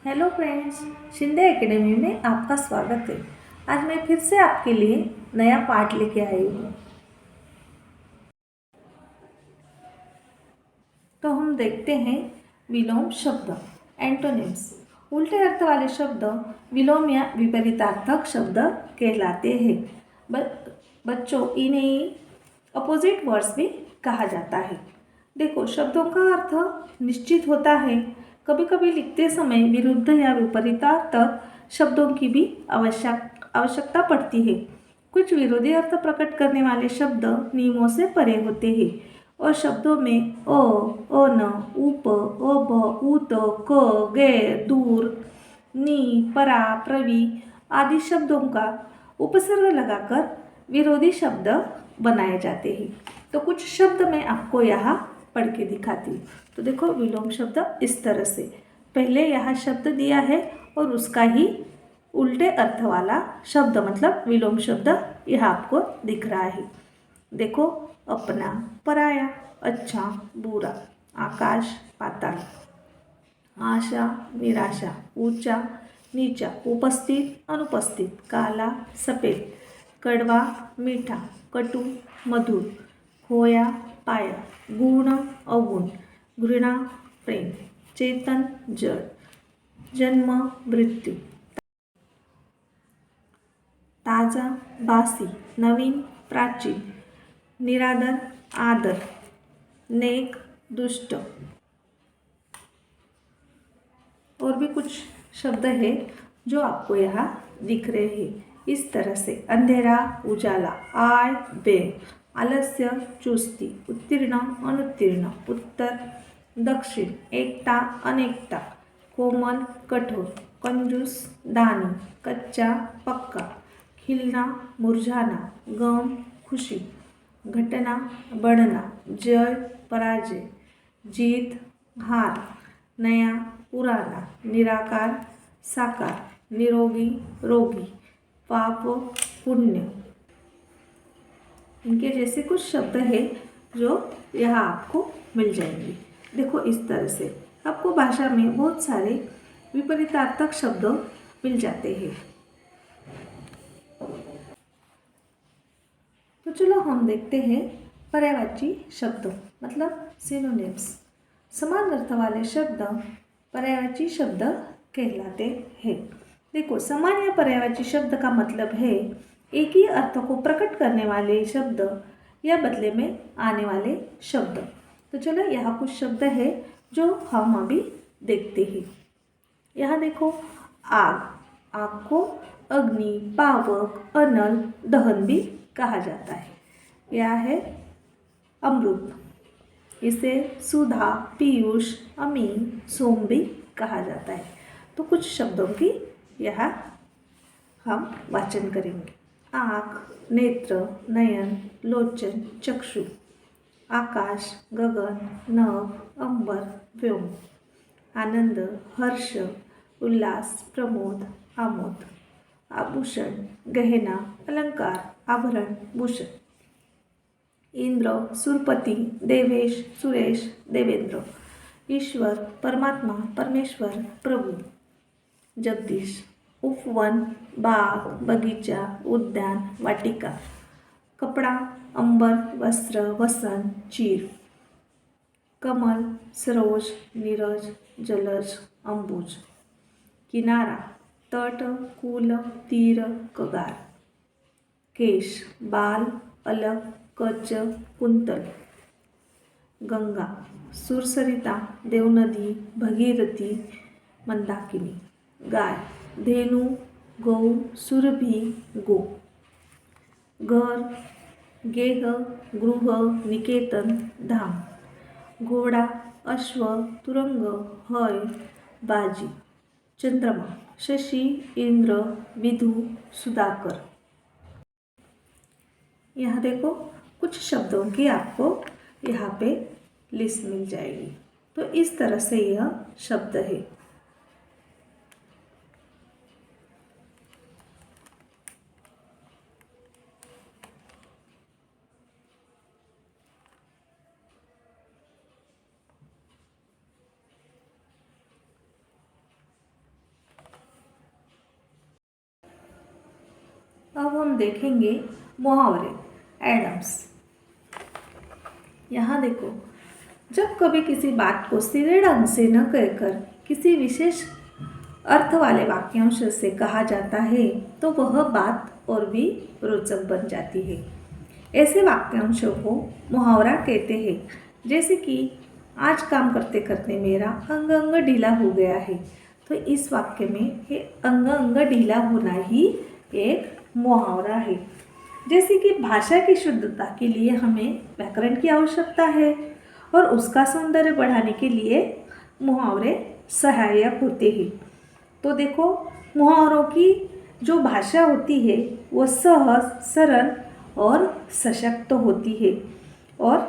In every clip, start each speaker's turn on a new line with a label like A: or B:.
A: Hello friends, Shinde academy में आपका स्वागत है। आज मैं फिर से आपके लिए नया पाठ लेके आई हूँ। तो हम देखते हैं विलोम शब्द, एंटोनिम्स। उल्टे अर्थ वाले शब्द विलोम या विपरीतार्थक शब्द कहलाते हैं। बच्चों, इन्हें अपोजिट वर्ड्स भी कहा जाता है। देखो, शब्दों का अर्थ निश्चित होता है। कभी कभी लिखते समय विरुद्ध या विपरीतार्थक शब्दों की भी आवश्यकता पड़ती है। कुछ विरोधी अर्थ प्रकट करने वाले शब्द नियमों से परे होते हैं और शब्दों में अन, उप, अब, उत, क, गैर, दूर, नी, परा, प्रवि आदि शब्दों का उपसर्ग लगाकर विरोधी शब्द बनाए जाते हैं। तो कुछ शब्द मैं आपको यहाँ पढ़ के दिखाती हूँ। तो देखो, विलोम शब्द इस तरह से पहले यहाँ शब्द दिया है और उसका ही उल्टे अर्थ वाला शब्द मतलब विलोम शब्द यहाँ आपको दिख रहा है। देखो, अपना, पराया, अच्छा, बुरा, आकाश, पाताल, आशा, निराशा, ऊंचा, नीचा, उपस्थित, अनुपस्थित, काला, सफ़ेद, कड़वा, मीठा, कटु, मधुर, खोया, पाया, गुण, अवगुण, घृणा, प्रेम, चेतन, जड़, जन्म, मृत्यु, ताजा, बासी, नवीन, प्राचीन, निरादर, आदर, नेक, दुष्ट। और भी कुछ शब्द है जो आपको यहाँ दिख रहे हैं। इस तरह से अंधेरा, उजाला, आय, व्यय, आलस्य, चुस्ती, उत्तीर्ण, अनुत्तीर्ण, उत्तर, दक्षिण, एकता, अनेकता, कोमल, कठोर, कंजूस, दानी, कच्चा, पक्का, खिलना, मुरझाना, गम, खुशी, घटना, बढ़ना, जय, पराजय, जीत, हार, नया, पुराना, निराकार, साकार, निरोगी, रोगी, पाप, पुण्य। इनके जैसे कुछ शब्द हैं जो यहाँ आपको मिल जाएंगे। देखो, इस तरह से आपको भाषा में बहुत सारे विपरीतार्थक शब्द मिल जाते हैं। तो चलो हम देखते हैं पर्यायवाची शब्द मतलब सिनोनिम्स। समान अर्थ वाले शब्द पर्यायवाची शब्द कहलाते हैं। देखो, समान या पर्यायवाची शब्द का मतलब है एक ही अर्थ को प्रकट करने वाले शब्द या बदले में आने वाले शब्द। तो चलो, यहाँ कुछ शब्द है जो हम अभी देखते हैं। यहाँ देखो, आग, आग को अग्नि, पावक, अनल, दहन भी कहा जाता है। यह है अमृत, इसे सुधा, पीयूष, अमीन, सोम भी कहा जाता है। तो कुछ शब्दों की यहाँ हम वाचन करेंगे। आँख, नेत्र, नयन, लोचन, चक्षु, आकाश, गगन, नभ, अंबर, व्योम, आनंद, हर्ष, उल्लास, प्रमोद, आमोद, आभूषण, गहना, अलंकार, आभरण, भूषण, इंद्र, सुरपति, देवेश, सुरेश, देवेंद्र, ईश्वर, परमात्मा, परमेश्वर, प्रभु, जगदीश, उपवन, बाग, बगीचा, उद्यान, वाटिका, कपड़ा, अंबर, वस्त्र, वसन, चीर, कमल, सरोज, नीरज, जलज, अंबुज, किनारा, तट, कुल, तीर, कगार, केश, बाल, अलग, कच, कुंतल, गंगा, सुरसरिता, देवनदी, भगीरथी, मंदाकिनी, गाय, धेनु, गौ, सुरभि, गो, घर, गेह, गृह, निकेतन, धाम, घोड़ा, अश्व, तुरंग, हय, बाजी, चंद्रमा, शशि, इंद्र, विधु, सुधाकर। यहाँ देखो, कुछ शब्दों की आपको यहाँ पे लिस्ट मिल जाएगी। तो इस तरह से यह शब्द है। हम देखेंगे मुहावरे, एडम्स। यहाँ देखो, जब कभी किसी बात को सीधे ढंग से न कहकर किसी विशेष अर्थ वाले वाक्यांश से कहा जाता है तो वह बात और भी रोचक बन जाती है। ऐसे वाक्यांशों को मुहावरा कहते हैं। जैसे कि आज काम करते करते मेरा अंग अंग ढीला हो गया है, तो इस वाक्य में ये अंग अंग ढीला होना ही एक मुहावरा है। जैसे कि भाषा की शुद्धता के लिए हमें व्याकरण की आवश्यकता है और उसका सौंदर्य बढ़ाने के लिए मुहावरे सहायक होते हैं। तो देखो, मुहावरों की जो भाषा होती है वो सहज, सरल और सशक्त होती है और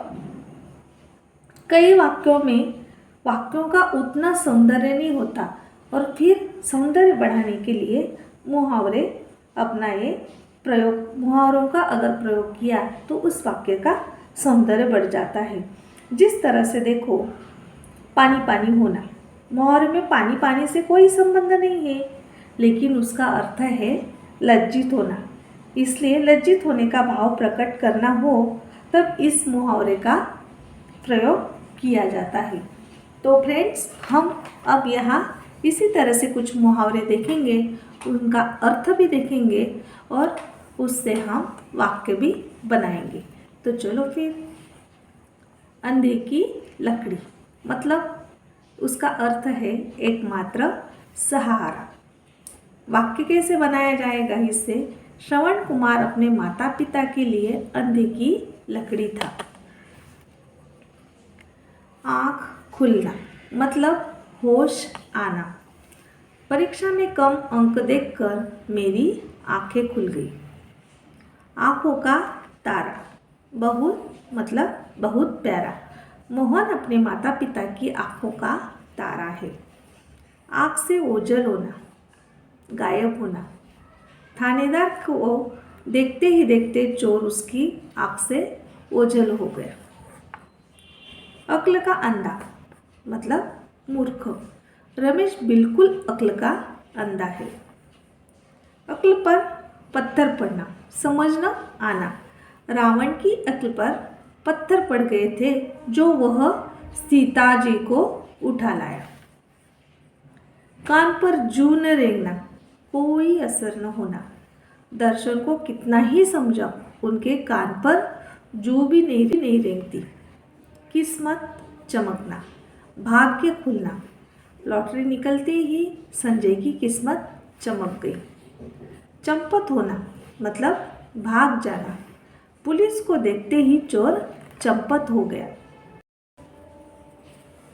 A: कई वाक्यों में वाक्यों का उतना सौंदर्य नहीं होता और फिर सौंदर्य बढ़ाने के लिए मुहावरे अपनाए मुहावरों का अगर प्रयोग किया तो उस वाक्य का सौंदर्य बढ़ जाता है। जिस तरह से देखो, पानी पानी होना, मुहावरे में पानी पानी से कोई संबंध नहीं है, लेकिन उसका अर्थ है लज्जित होना। इसलिए लज्जित होने का भाव प्रकट करना हो तब इस मुहावरे का प्रयोग किया जाता है। तो फ्रेंड्स, हम अब यहाँ इसी तरह से कुछ मुहावरे देखेंगे, उनका अर्थ भी देखेंगे और उससे हम वाक्य भी बनाएंगे। तो चलो फिर। अंधे की लकड़ी, मतलब उसका अर्थ है एकमात्र सहारा। वाक्य कैसे बनाया जाएगा इससे? श्रवण कुमार अपने माता पिता के लिए अंधे की लकड़ी था। आँख खुलना, मतलब होश आना। परीक्षा में कम अंक देखकर मेरी आंखें खुल गई। आँखों का तारा, बहुत मतलब बहुत प्यारा। मोहन अपने माता पिता की आँखों का तारा है। आँख से ओझल होना, गायब होना। थानेदार को देखते ही देखते चोर उसकी आँख से ओझल हो गया। अक्ल का अंधा, मतलब मूर्ख। रमेश बिल्कुल अक्ल का अंधा है। अक्ल पर पत्थर पड़ना, समझ न आना। रावण की अक्ल पर पत्थर पड़ गए थे जो वह सीता जी को उठा लाया। कान पर जू न रेंगना, कोई असर न होना। दर्शन को कितना ही समझाओ, उनके कान पर जू भी नहीं रेंगती। किस्मत चमकना, भाग्य खुलना। लॉटरी निकलते ही संजय की किस्मत चमक गई। चंपत होना, मतलब भाग जाना। पुलिस को देखते ही चोर चंपत हो गया।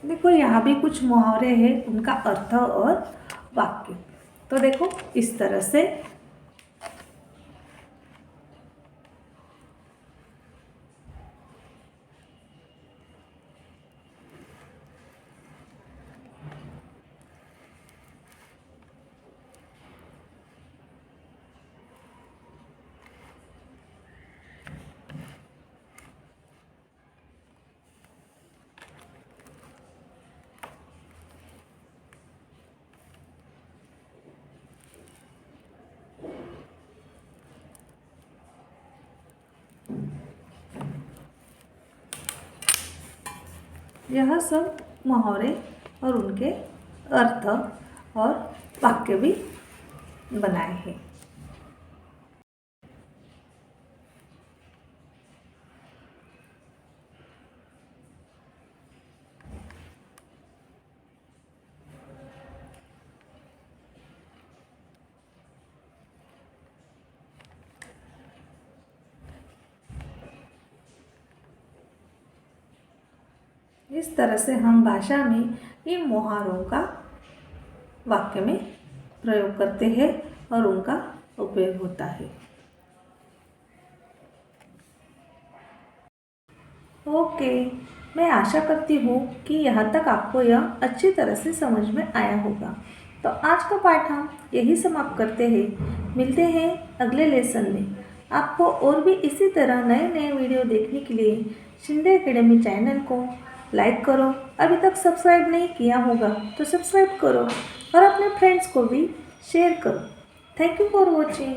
A: देखो, यहाँ भी कुछ मुहावरे हैं, उनका अर्थ और वाक्य। तो देखो, इस तरह से यह सब मुहावरे और उनके अर्थ और वाक्य भी बनाए हैं। इस तरह से हम भाषा में इन मुहावरों का वाक्य में प्रयोग करते हैं और उनका उपयोग होता है। ओके, मैं आशा करती हूँ कि यहाँ तक आपको यह अच्छी तरह से समझ में आया होगा। तो आज का पाठ हम यही समाप्त करते हैं। मिलते हैं अगले लेसन में। आपको और भी इसी तरह नए नए वीडियो देखने के लिए शिंदे एकेडमी चैनल को लाइक करो। अभी तक सब्सक्राइब नहीं किया होगा तो सब्सक्राइब करो और अपने फ्रेंड्स को भी शेयर करो। Thank you for watching.